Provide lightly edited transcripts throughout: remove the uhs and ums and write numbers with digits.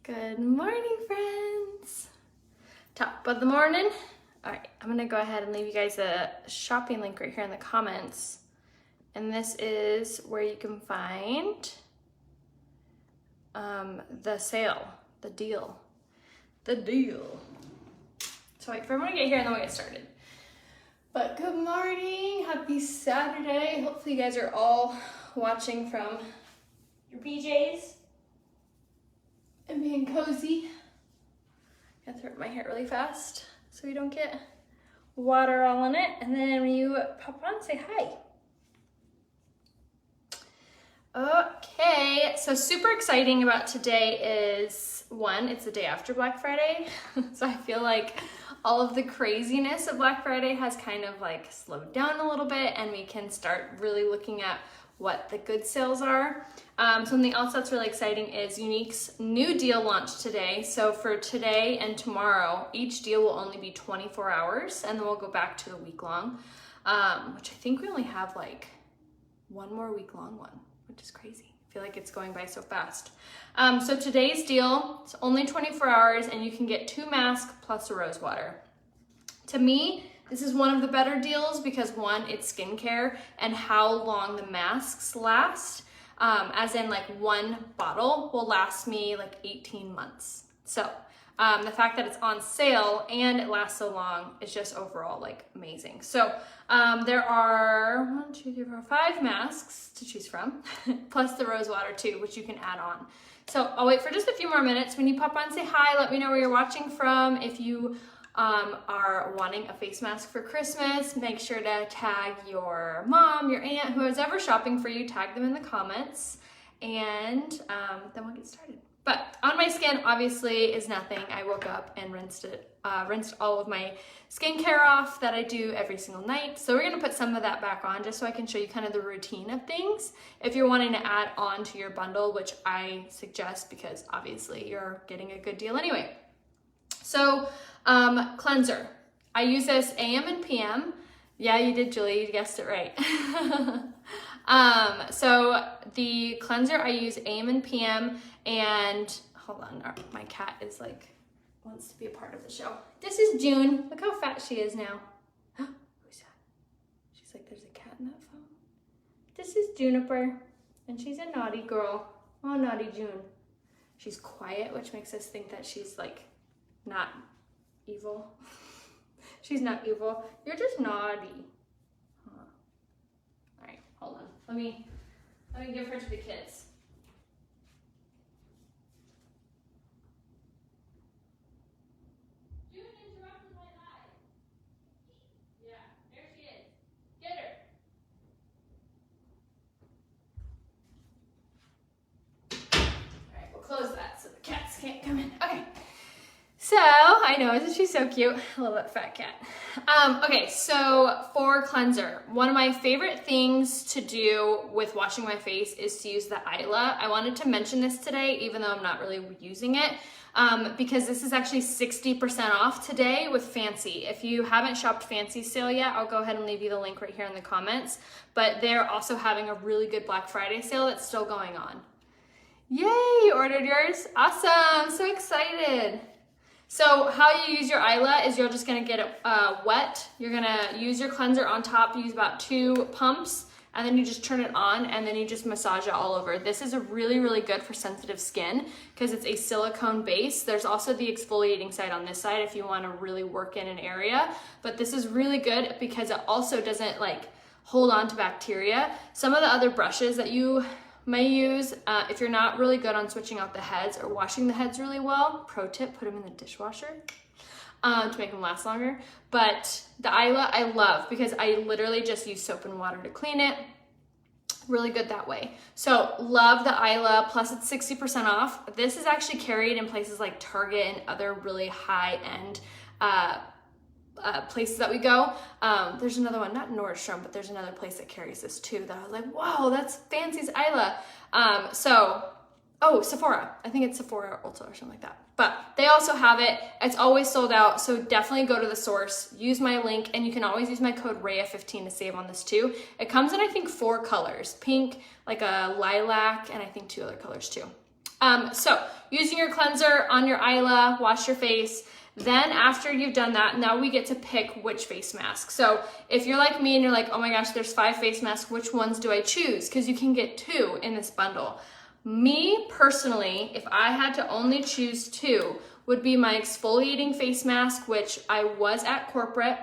Good morning, friends. Top of the morning. All right, I'm gonna go ahead and leave you guys a shopping link right here in the comments. And this is where you can find the sale, the deal. So wait for everyone to get here and then we'll get started. But good morning, happy Saturday. Hopefully you guys are all watching from your PJs and being cozy. Gotta throw up my hair really fast so we don't get water all in it. And then when you pop on, say hi. Okay, so super exciting about today is one, it's the day after Black Friday. So I feel like all of the craziness of Black Friday has kind of like slowed down a little bit and we can start really looking at what the good sales are. Something else that's really exciting is Younique's new deal launched today. So for today and tomorrow, each deal will only be 24 hours and then we'll go back to the week-long, which I think we only have like one more week-long one, which is crazy. I feel like it's going by so fast. So today's deal, it's only 24 hours and you can get 2 masks plus a rose water. To me, this is one of the better deals because one, it's skincare and how long the masks last, as in like one bottle will last me like 18 months. So the fact that it's on sale and it lasts so long is just overall like amazing. So there are 5 masks to choose from, plus the rose water too, which you can add on. So I'll wait for just a few more minutes. When you pop on, say hi, let me know where you're watching from. If you are wanting a face mask for Christmas, make sure to tag your mom, your aunt, whoever's ever shopping for you, tag them in the comments, and then we'll get started. But on my skin, obviously, is nothing. I woke up and rinsed all of my skincare off that I do every single night. So we're gonna put some of that back on just so I can show you kind of the routine of things if you're wanting to add on to your bundle, which I suggest because obviously you're getting a good deal anyway. So cleanser. I use this AM and PM. Yeah, you did, Julie, you guessed it right. So the cleanser I use AM and PM, and hold on, my cat is like, wants to be a part of the show. This is June. Look how fat she is now. Who's that? She's like, there's a cat in that phone. This is Juniper, and she's a naughty girl. Oh, naughty June. She's quiet, which makes us think that she's like not evil. She's not evil. You're just naughty. Huh. All right, hold on. Let me give her to the kids. June interrupted my live. Yeah, there she is. Get her. All right, we'll close that so the cats can't come in. Okay. So, I know, isn't she so cute? I love that fat cat. Okay, so for cleanser, one of my favorite things to do with washing my face is to use the Isla. I wanted to mention this today, even though I'm not really using it, because this is actually 60% off today with Fancy. If you haven't shopped Fancy sale yet, I'll go ahead and leave you the link right here in the comments. But they're also having a really good Black Friday sale that's still going on. Yay, you ordered yours? Awesome, so excited. So how you use your Isla is you're just gonna get it wet. You're gonna use your cleanser on top, use about 2 pumps, and then you just turn it on and then you just massage it all over. This is really, really good for sensitive skin because it's a silicone base. There's also the exfoliating side on this side if you wanna really work in an area, but this is really good because it also doesn't like hold on to bacteria. Some of the other brushes that you may use, if you're not really good on switching out the heads or washing the heads really well, pro tip, put them in the dishwasher to make them last longer. But the Isla I love because I literally just use soap and water to clean it. Really good that way. So love the Isla, plus it's 60% off. This is actually carried in places like Target and other really high-end places that we go. There's another one, not Nordstrom, but there's another place that carries this too that I was like, wow, that's Fancy's Isla. Sephora. I think it's Sephora or Ulta or something like that. But they also have it. It's always sold out, so definitely go to the source, use my link, and you can always use my code RAYA15 to save on this too. It comes in, I think, 4 colors. Pink, like a lilac, and I think 2 other colors too. So using your cleanser on your Isla, wash your face. Then after you've done that, now we get to pick which face mask. So if you're like me and you're like, oh my gosh, there's 5 face masks, which ones do I choose? Because you can get 2 in this bundle. Me personally, if I had to only choose 2, would be my exfoliating face mask, which I was at corporate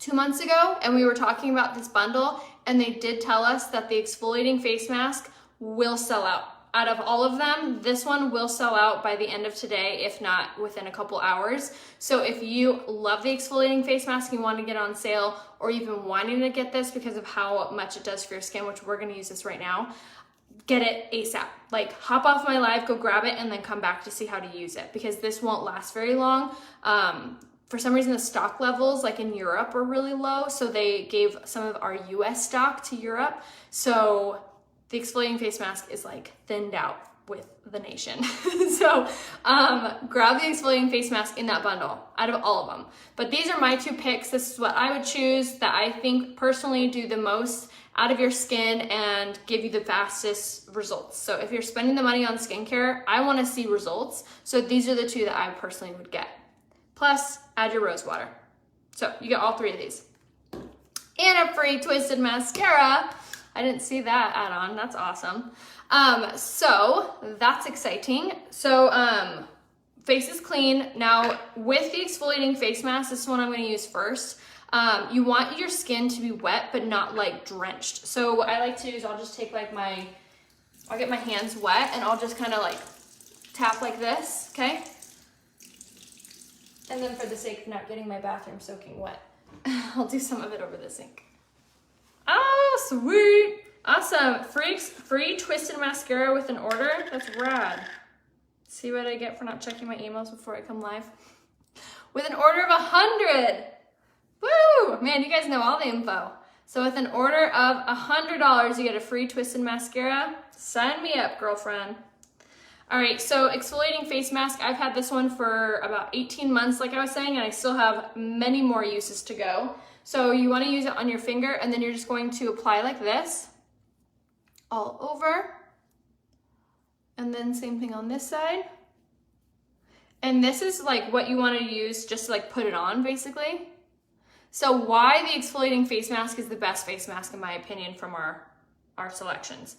2 months ago, and we were talking about this bundle, and they did tell us that the exfoliating face mask will sell out. Out of all of them, this one will sell out by the end of today, if not within a couple hours. So if you love the exfoliating face mask and you want to get it on sale, or you've been wanting to get this because of how much it does for your skin, which we're going to use this right now, get it ASAP. Like, hop off my live, go grab it, and then come back to see how to use it, because this won't last very long. For some reason, the stock levels like in Europe are really low, so they gave some of our US stock to Europe. So the exfoliating face mask is like thinned out with the nation. So grab the exfoliating face mask in that bundle out of all of them. But these are my 2 picks. This is what I would choose that I think personally do the most out of your skin and give you the fastest results. So if you're spending the money on skincare, I want to see results. So these are the 2 that I personally would get. Plus, add your rose water. So you get all 3 of these. And a free twisted mascara. I didn't see that add-on. That's awesome. So that's exciting. So face is clean. Now with the exfoliating face mask, this is one I'm going to use first. You want your skin to be wet, but not like drenched. So what I like to do is I'll just take like I'll get my hands wet and I'll just kind of like tap like this, okay? And then for the sake of not getting my bathroom soaking wet, I'll do some of it over the sink. Oh, sweet. Awesome. Free twisted mascara with an order. That's rad. See what I get for not checking my emails before I come live? With an order of 100. Woo! Man, you guys know all the info. So with an order of $100, you get a free twisted mascara. Sign me up, girlfriend. All right, so exfoliating face mask. I've had this one for about 18 months, like I was saying, and I still have many more uses to go. So you want to use it on your finger, and then you're just going to apply like this all over. And then same thing on this side. And this is like what you want to use just to like put it on, basically. So why the exfoliating face mask is the best face mask, in my opinion, from our selections.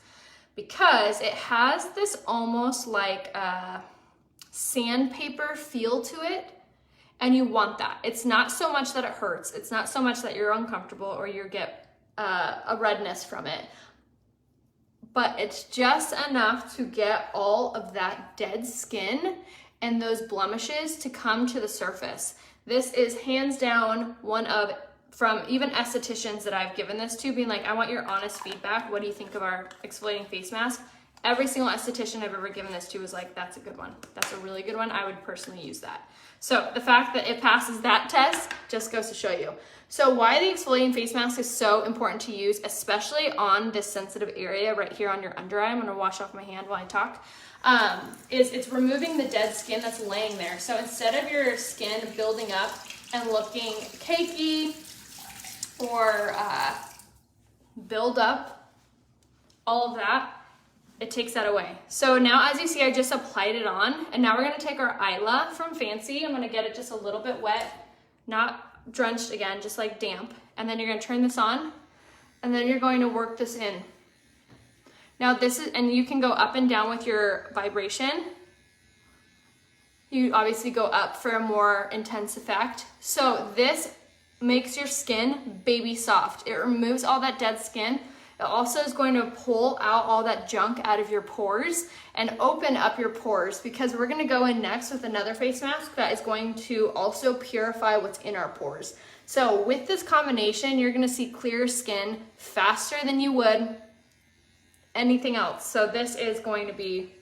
Because it has this almost like a sandpaper feel to it. And you want that. It's not so much that it hurts. It's not so much that you're uncomfortable or you get a redness from it. But it's just enough to get all of that dead skin and those blemishes to come to the surface. This is hands down one of, from even estheticians that I've given this to, being like, I want your honest feedback. What do you think of our exfoliating face mask? Every single esthetician I've ever given this to was like, that's a good one. That's a really good one. I would personally use that. So the fact that it passes that test just goes to show you. So why the exfoliating face mask is so important to use, especially on this sensitive area right here on your under eye. I'm gonna wash off my hand while I talk. Is it's removing the dead skin that's laying there. So instead of your skin building up and looking cakey or build up, all of that, it takes that away. So now, as you see, I just applied it on, and now we're gonna take our Isla from Fancy. I'm gonna get it just a little bit wet, not drenched again, just like damp. And then you're gonna turn this on, and then you're going to work this in. Now this is, and you can go up and down with your vibration. You obviously go up for a more intense effect. So this makes your skin baby soft. It removes all that dead skin. It also is going to pull out all that junk out of your pores and open up your pores, because we're gonna go in next with another face mask that is going to also purify what's in our pores. So with this combination, you're gonna see clear skin faster than you would anything else. So this is going to be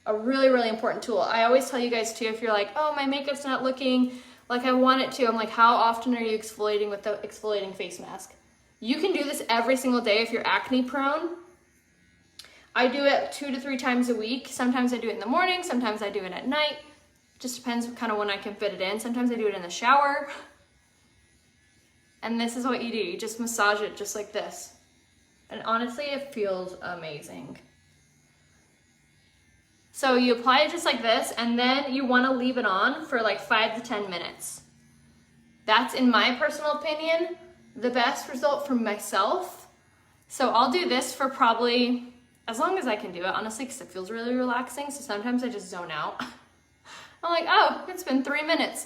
a really, really important tool. I always tell you guys too, if you're like, oh, my makeup's not looking like I want it to, I'm like, how often are you exfoliating with the exfoliating face mask? You can do this every single day if you're acne prone. I do it 2 to 3 times a week. Sometimes I do it in the morning, sometimes I do it at night. Just depends kind of when I can fit it in. Sometimes I do it in the shower. And this is what you do. You just massage it just like this. And honestly, it feels amazing. So you apply it just like this, and then you want to leave it on for like 5 to 10 minutes. That's, in my personal opinion, the best result for myself. So I'll do this for probably as long as I can do it, honestly, because it feels really relaxing. So sometimes I just zone out. I'm like, oh, it's been 3 minutes.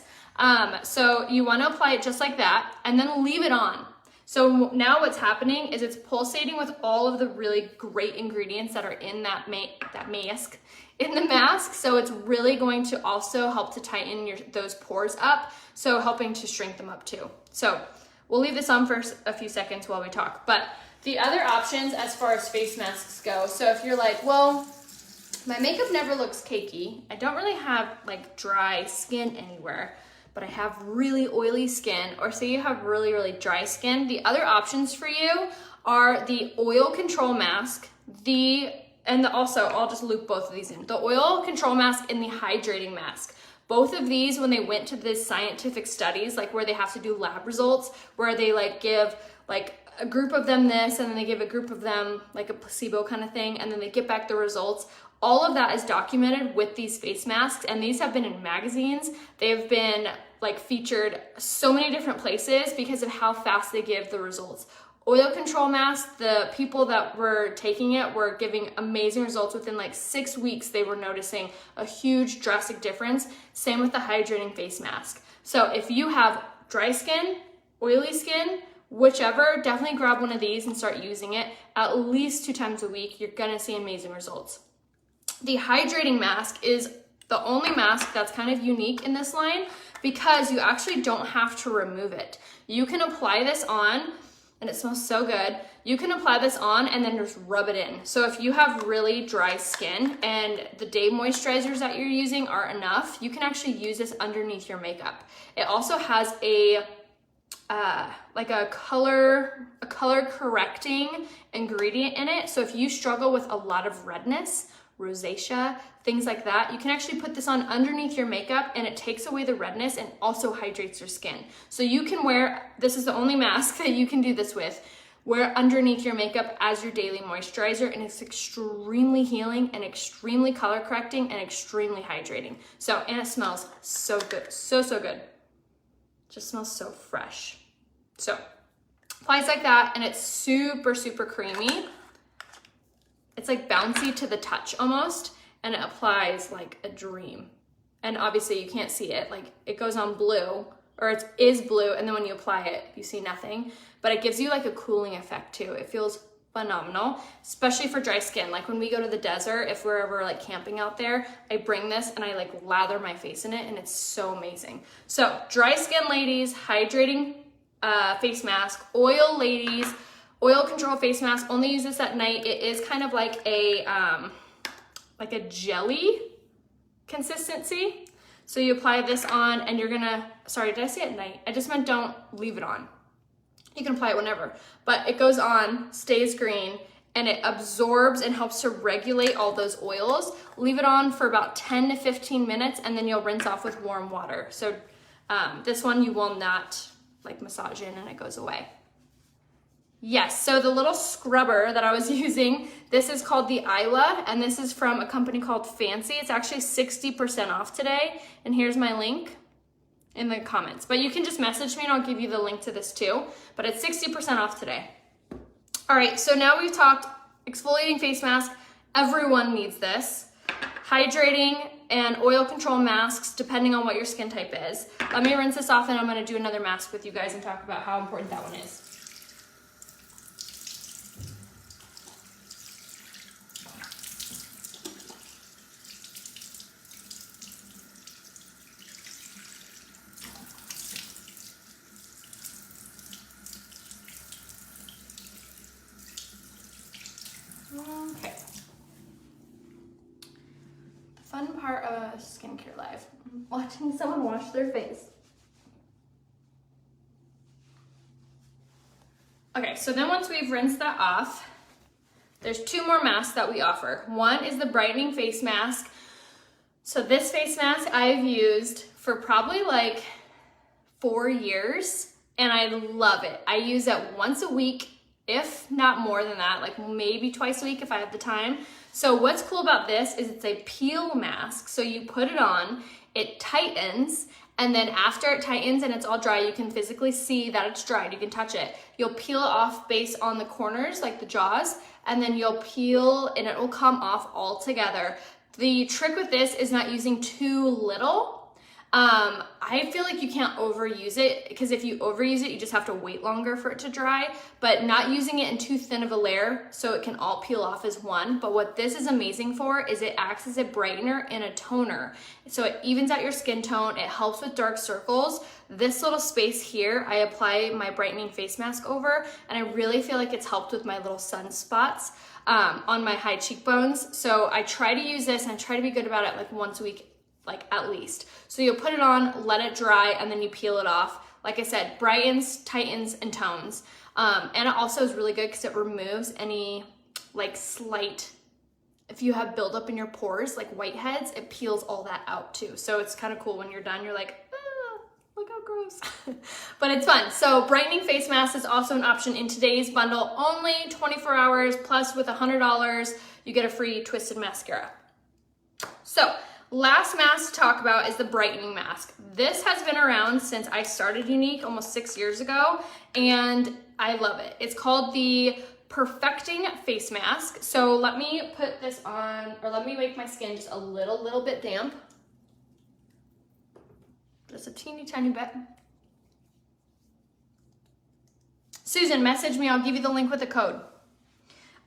So you want to apply it just like that and then leave it on. So now what's happening is it's pulsating with all of the really great ingredients that are in that mask, in the mask. So it's really going to also help to tighten those pores up. So helping to shrink them up too. So we'll leave this on for a few seconds while we talk. But the other options as far as face masks go. So if you're like, well, my makeup never looks cakey. I don't really have like dry skin anywhere, but I have really oily skin, or say you have really, really dry skin. The other options for you are the oil control mask, also I'll just loop both of these in. The oil control mask and the hydrating mask. Both of these, when they went to the scientific studies, like where they have to do lab results, where they like give like a group of them this, and then they give a group of them like a placebo kind of thing, and then they get back the results. All of that is documented with these face masks, and these have been in magazines. They've been like featured so many different places because of how fast they give the results. Oil control mask, the people that were taking it were giving amazing results. Within like 6 weeks, they were noticing a huge drastic difference. Same with the hydrating face mask. So if you have dry skin, oily skin, whichever, definitely grab one of these and start using it at least 2 times a week. You're gonna see amazing results. The hydrating mask is the only mask that's kind of unique in this line because you actually don't have to remove it. You can apply this on, and it smells so good. You can apply this on and then just rub it in. So if you have really dry skin and the day moisturizers that you're using aren't enough, you can actually use this underneath your makeup. It also has a color correcting ingredient in it. So if you struggle with a lot of redness, rosacea, things like that, you can actually put this on underneath your makeup, and it takes away the redness and also hydrates your skin. So you can wear, this is the only mask that you can do this with, wear underneath your makeup as your daily moisturizer, and it's extremely healing and extremely color correcting and extremely hydrating. So, and it smells so good, so good. Just smells so fresh. So applies like that, and it's super, super creamy. It's like bouncy to the touch almost, and it applies like a dream. And obviously you can't see it, like it goes on blue, or it is blue, and then when you apply it, you see nothing. But it gives you like a cooling effect too. It feels phenomenal, especially for dry skin. Like when we go to the desert, if we're ever like camping out there, I bring this and I like lather my face in it, and it's so amazing. So dry skin ladies, hydrating face mask. Oil ladies, oil control face mask. Only use this at night. It is kind of like a jelly consistency. So you apply this on, and you're gonna, sorry, did I say at night? I just meant don't leave it on. You can apply it whenever, but it goes on, stays green, and it absorbs and helps to regulate all those oils. Leave it on for about 10 to 15 minutes, and then you'll rinse off with warm water. So this one you will not like massage in, and it goes away. Yes, so the little scrubber that I was using, this is called the Isla, and this is from a company called Fancy. It's actually 60% off today, and here's my link in the comments. But you can just message me and I'll give you the link to this too, but it's 60% off today. All right, so now we've talked exfoliating face mask. Everyone needs this. Hydrating and oil control masks, depending on what your skin type is. Let me rinse this off, and I'm gonna do another mask with you guys and talk about how important that one is. Okay. The fun part of a skincare live, watching someone wash their face. Okay, so then once we've rinsed that off, there's 2 more masks that we offer. One is the brightening face mask. So this face mask I've used for probably like 4 years, and I love it. I use it once a week, if not more than that, like maybe twice a week if I have the time. So what's cool about this is it's a peel mask. So you put it on, it tightens, and then after it tightens and it's all dry, you can physically see that it's dried. You can touch it. You'll peel it off based on the corners, like the jaws, and then you'll peel and it will come off all together. The trick with this is not using too little. I feel like you can't overuse it, because if you overuse it, you just have to wait longer for it to dry, but not using it in too thin of a layer so it can all peel off as one. But what this is amazing for is it acts as a brightener and a toner. So it evens out your skin tone. It helps with dark circles. This little space here, I apply my brightening face mask over, and I really feel like it's helped with my little sunspots on my high cheekbones. So I try to use this and I try to be good about it like once a week, like at least. So you'll put it on, let it dry, and then you peel it off. Like I said, brightens, tightens, and tones. And it also is really good because it removes any like slight, if you have buildup in your pores, like whiteheads, it peels all that out too. So it's kind of cool when you're done, you're like, ah, look how gross. But it's fun. So brightening face mask is also an option in today's bundle, only 24 hours, plus with $100, you get a free twisted mascara. So last mask to talk about is the Brightening Mask. This has been around since I started Younique almost 6 years ago, and I love it. It's called the Perfecting Face Mask. So let me put this on, or let me make my skin just a little bit damp. Just a teeny tiny bit. Susan, message me, I'll give you the link with the code.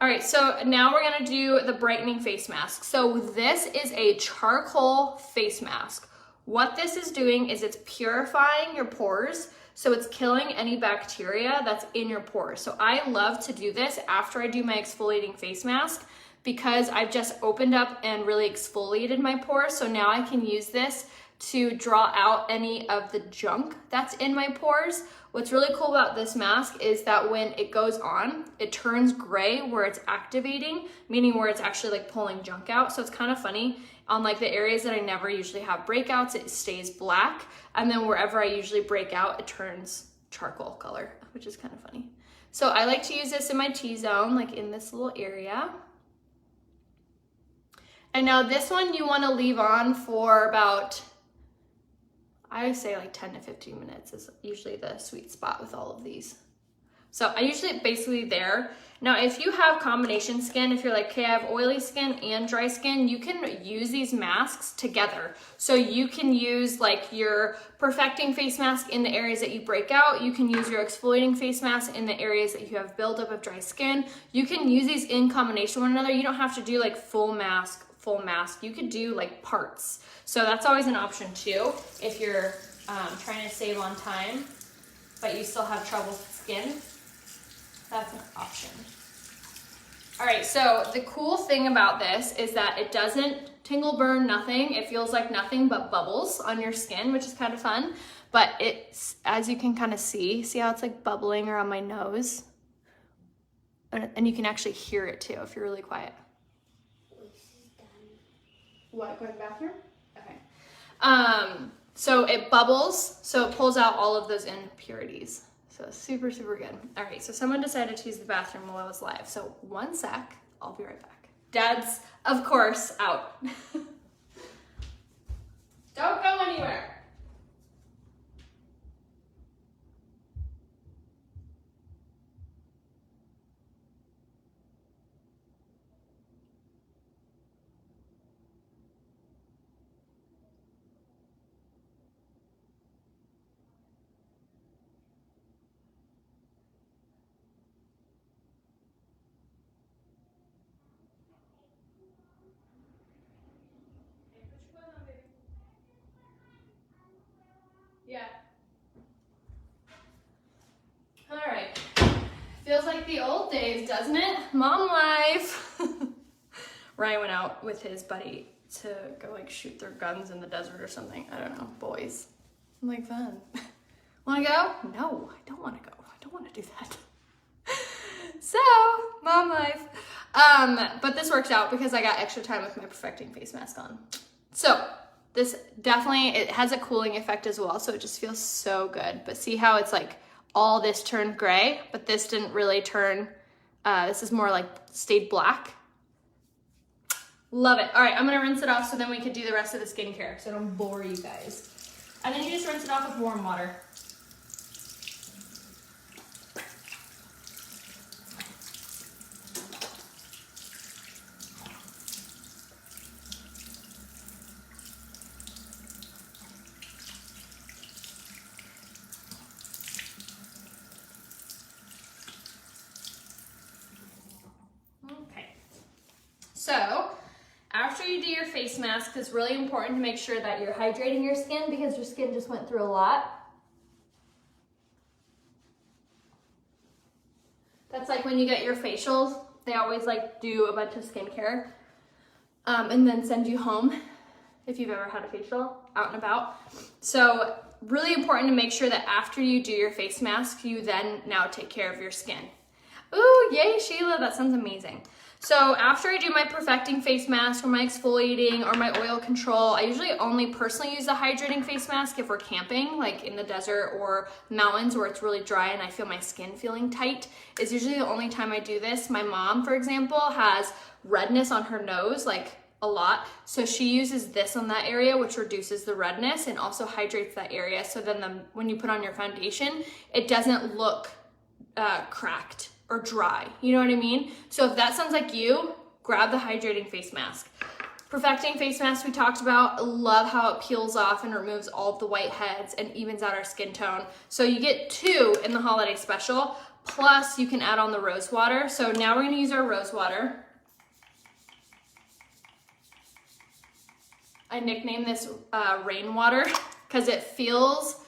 All right, so now we're gonna do the brightening face mask. So this is a charcoal face mask. What this is doing is it's purifying your pores, so it's killing any bacteria that's in your pores. So I love to do this after I do my exfoliating face mask, because I've just opened up and really exfoliated my pores. So now I can use this to draw out any of the junk that's in my pores. What's really cool about this mask is that when it goes on, it turns gray where it's activating, meaning where it's actually like pulling junk out. So it's kind of funny. On like the areas that I never usually have breakouts, it stays black. And then wherever I usually break out, it turns charcoal color, which is kind of funny. So I like to use this in my T-zone, like in this little area. And now this one you want to leave on for about, I would say like 10 to 15 minutes is usually the sweet spot with all of these. So I usually basically there. Now, if you have combination skin, if you're like, okay, I have oily skin and dry skin, you can use these masks together. So you can use like your perfecting face mask in the areas that you break out. You can use your exfoliating face mask in the areas that you have buildup of dry skin. You can use these in combination with one another. You don't have to do like full mask. You could do like parts. So that's always an option too, if you're trying to save on time, but you still have trouble with skin. That's an option. All right, so the cool thing about this is that it doesn't tingle, burn, nothing. It feels like nothing but bubbles on your skin, which is kind of fun. But it's, as you can kind of see how it's like bubbling around my nose? And you can actually hear it too if you're really quiet. What, going to the bathroom? Okay. So it bubbles, so it pulls out all of those impurities. So super, super good. All right, so someone decided to use the bathroom while I was live. So 1 sec, I'll be right back. Dad's, of course, out. Don't go anywhere. Yeah. All right. Feels like the old days, doesn't it? Mom life. Ryan went out with his buddy to go like shoot their guns in the desert or something. I don't know, boys. I'm like, fun. Wanna go? No, I don't wanna go. I don't wanna do that. So, mom life. But this works out because I got extra time with my perfecting face mask on. So, this definitely, it has a cooling effect as well, so it just feels so good. But see how it's like all this turned gray, but this didn't really turn, this is more like stayed black. Love it. All right, I'm gonna rinse it off so then we can do the rest of the skincare so I don't bore you guys. And then you just rinse it off with warm water. So, after you do your face mask, it's really important to make sure that you're hydrating your skin because your skin just went through a lot. That's like when you get your facials, they always like do a bunch of skincare and then send you home if you've ever had a facial out and about. So, really important to make sure that after you do your face mask, you then now take care of your skin. Ooh, yay, Sheila, that sounds amazing. So after I do my perfecting face mask or my exfoliating or my oil control, I usually only personally use the hydrating face mask if we're camping, like in the desert or mountains where it's really dry and I feel my skin feeling tight. It's usually the only time I do this. My mom, for example, has redness on her nose, like a lot. So she uses this on that area, which reduces the redness and also hydrates that area. So then when you put on your foundation, it doesn't look cracked or dry, you know what I mean? So if that sounds like you, grab the hydrating face mask. Perfecting face mask we talked about, love how it peels off and removes all of the whiteheads and evens out our skin tone. So you get 2 in the holiday special, plus you can add on the rose water. So now we're gonna use our rose water. I nicknamed this rainwater because it feels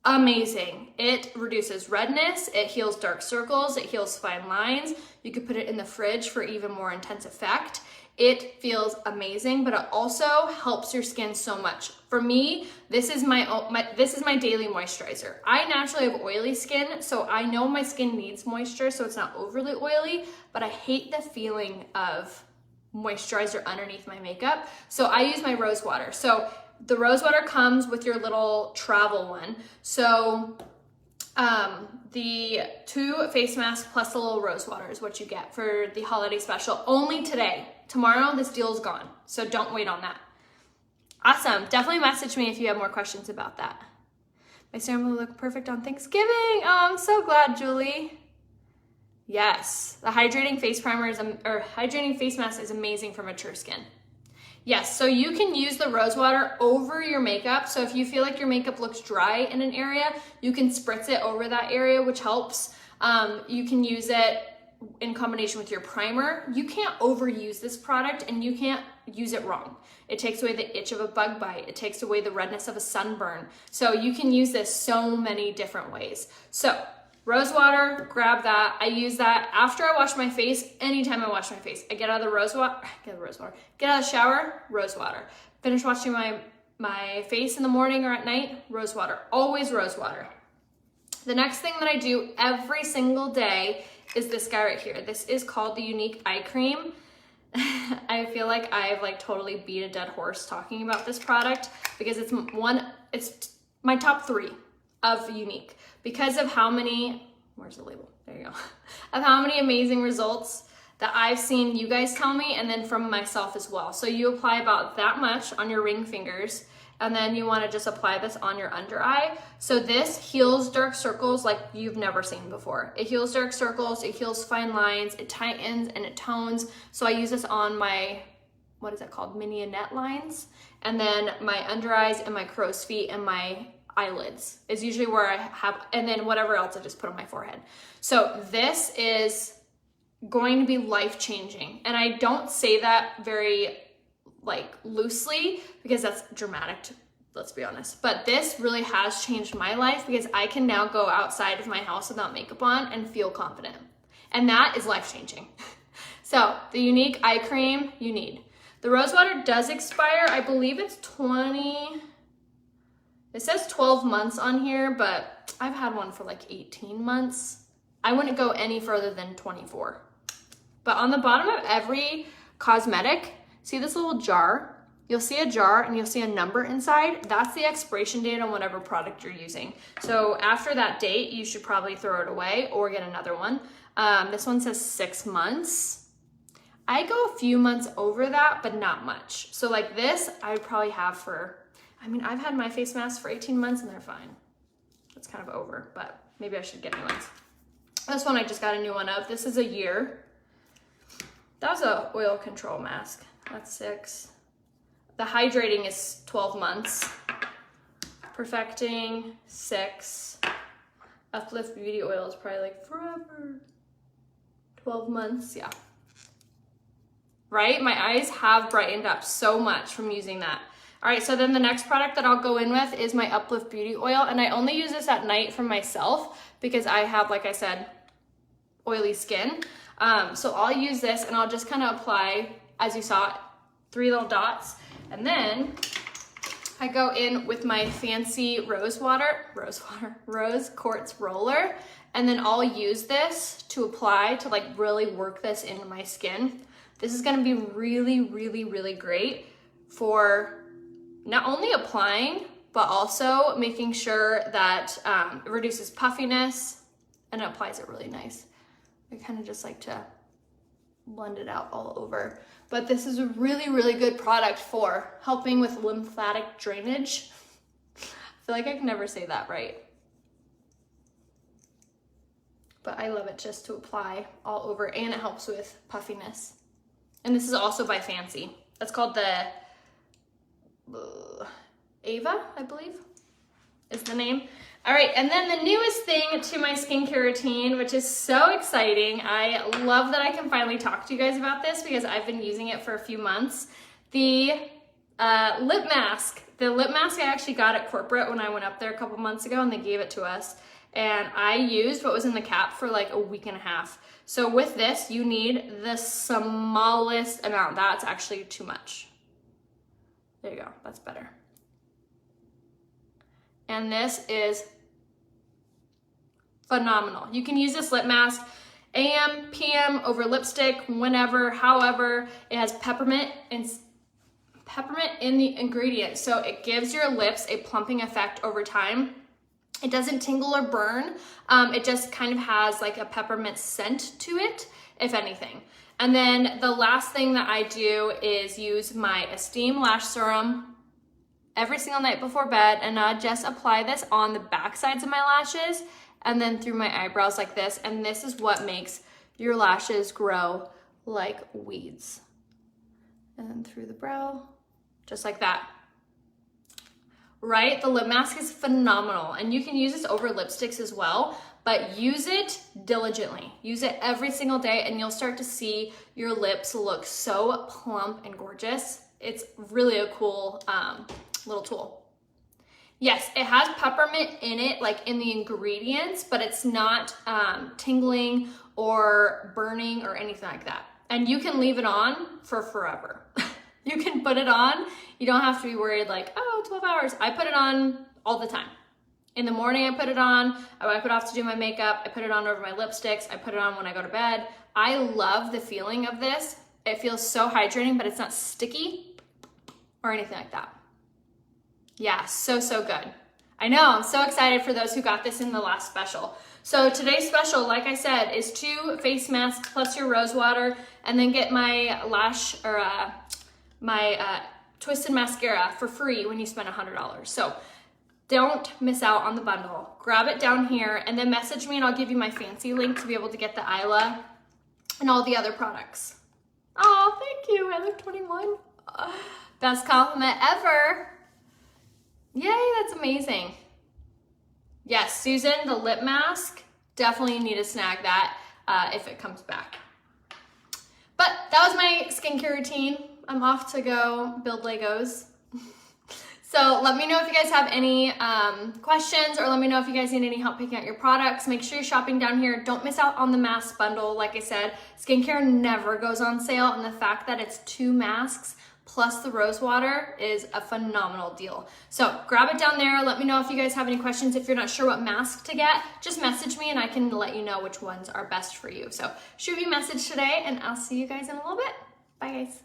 amazing. It reduces redness, it heals dark circles, it heals fine lines. You could put it in the fridge for even more intense effect. It feels amazing, but it also helps your skin so much. For me, this is my daily moisturizer. I naturally have oily skin, so I know my skin needs moisture, so it's not overly oily, but I hate the feeling of moisturizer underneath my makeup. So I use my rose water. So the rose water comes with your little travel one. So the 2 face masks plus the little rose water is what you get for the holiday special. Only today. Tomorrow, this deal is gone. So don't wait on that. Awesome. Definitely message me if you have more questions about that. My serum will look perfect on Thanksgiving. Oh, I'm so glad, Julie. Yes, the hydrating face primer hydrating face mask is amazing for mature skin. Yes, so you can use the rose water over your makeup. So if you feel like your makeup looks dry in an area, you can spritz it over that area, which helps. You can use it in combination with your primer. You can't overuse this product and you can't use it wrong. It takes away the itch of a bug bite. It takes away the redness of a sunburn. So you can use this so many different ways. So rose water, grab that. I use that after I wash my face. Anytime I wash my face, I get out of the get out of the shower, rose water. Finish washing my face in the morning or at night, rose water. Always rose water. The next thing that I do every single day is this guy right here. This is called the Unique Eye Cream. I feel like I've like totally beat a dead horse talking about this product because it's my top 3 of Unique because of how many, where's the label? There you go. Of how many amazing results that I've seen you guys tell me and then from myself as well. So you apply about that much on your ring fingers and then you want to just apply this on your under eye. So this heals dark circles like you've never seen before. It heals dark circles, it heals fine lines, it tightens and it tones. So I use this on my, what is it called? Mignonette lines. And then my under eyes and my crow's feet and my eyelids is usually where I have, and then whatever else I just put on my forehead. So this is going to be life-changing. And I don't say that very like loosely because that's dramatic, let's be honest. But this really has changed my life because I can now go outside of my house without makeup on and feel confident. And that is life-changing. So the Unique Eye Cream you need. The rose water does expire. I believe it's it says 12 months on here, but I've had one for like 18 months. I wouldn't go any further than 24. But on the bottom of every cosmetic, see this little jar? You'll see a jar and you'll see a number inside. That's the expiration date on whatever product you're using. So after that date, you should probably throw it away or get another one. This one says 6 months. I go a few months over that, but not much. So like this, I would probably have for, I mean, I've had my face masks for 18 months and they're fine. It's kind of over, but maybe I should get new ones. This one I just got a new one of. This is a year. That was a oil control mask. That's 6. The hydrating is 12 months. Perfecting, 6. Uplift Beauty Oil is probably like forever. 12 months, yeah. Right? My eyes have brightened up so much from using that. All right, so then the next product that I'll go in with is my Uplift Beauty Oil, and I only use this at night for myself because I have, like I said, oily skin. So I'll use this and I'll just kind of apply, as you saw, 3 little dots, and then I go in with my fancy rose quartz roller, and then I'll use this to apply to like really work this into my skin. This is gonna be really, really, really great for not only applying, but also making sure that it reduces puffiness and it applies it really nice. I kind of just like to blend it out all over. But this is a really, really good product for helping with lymphatic drainage. I feel like I can never say that right. But I love it just to apply all over, and it helps with puffiness. And this is also by Fancy. That's called the Ava, I believe, is the name. All right, and then the newest thing to my skincare routine, which is so exciting. I love that I can finally talk to you guys about this because I've been using it for a few months. The lip mask. The lip mask I actually got at corporate when I went up there a couple months ago, and they gave it to us. And I used what was in the cap for like a week and a half. So with this, you need the smallest amount. That's actually too much. There you go, that's better. And this is phenomenal. You can use this lip mask AM, PM, over lipstick, whenever, however. It has peppermint in the ingredient, so it gives your lips a plumping effect over time. It doesn't tingle or burn. It just kind of has like a peppermint scent to it, if anything. And then the last thing that I do is use my Esteem Lash Serum every single night before bed, and I just apply this on the back sides of my lashes and then through my eyebrows like this. And this is what makes your lashes grow like weeds. And then through the brow, just like that. Right? The lip mask is phenomenal, and you can use this over lipsticks as well, but use it diligently. Use it every single day and you'll start to see your lips look so plump and gorgeous. It's really a cool little tool. Yes, it has peppermint in it, like in the ingredients, but it's not tingling or burning or anything like that. And you can leave it on for forever. You can put it on. You don't have to be worried like, oh, 12 hours. I put it on all the time. In the morning, I put it on. I wipe it off to do my makeup. I put it on over my lipsticks. I put it on when I go to bed. I love the feeling of this. It feels so hydrating, but it's not sticky or anything like that. Yeah, so, so good. I know, I'm so excited for those who got this in the last special. So today's special, like I said, is 2 face masks plus your rose water, and then get my lash or my twisted mascara for free when you spend $100. So don't miss out on the bundle. Grab it down here and then message me and I'll give you my Fancy link to be able to get the Isla and all the other products. Oh, thank you, I look 21. Best compliment ever. Yay, that's amazing. Yes, Susan, the lip mask, definitely need to snag that if it comes back. But that was my skincare routine. I'm off to go build Legos. So let me know if you guys have any questions, or let me know if you guys need any help picking out your products. Make sure you're shopping down here. Don't miss out on the mask bundle. Like I said, skincare never goes on sale, and the fact that it's 2 masks plus the rose water is a phenomenal deal. So grab it down there. Let me know if you guys have any questions. If you're not sure what mask to get, just message me and I can let you know which ones are best for you. So shoot me a message today and I'll see you guys in a little bit. Bye guys.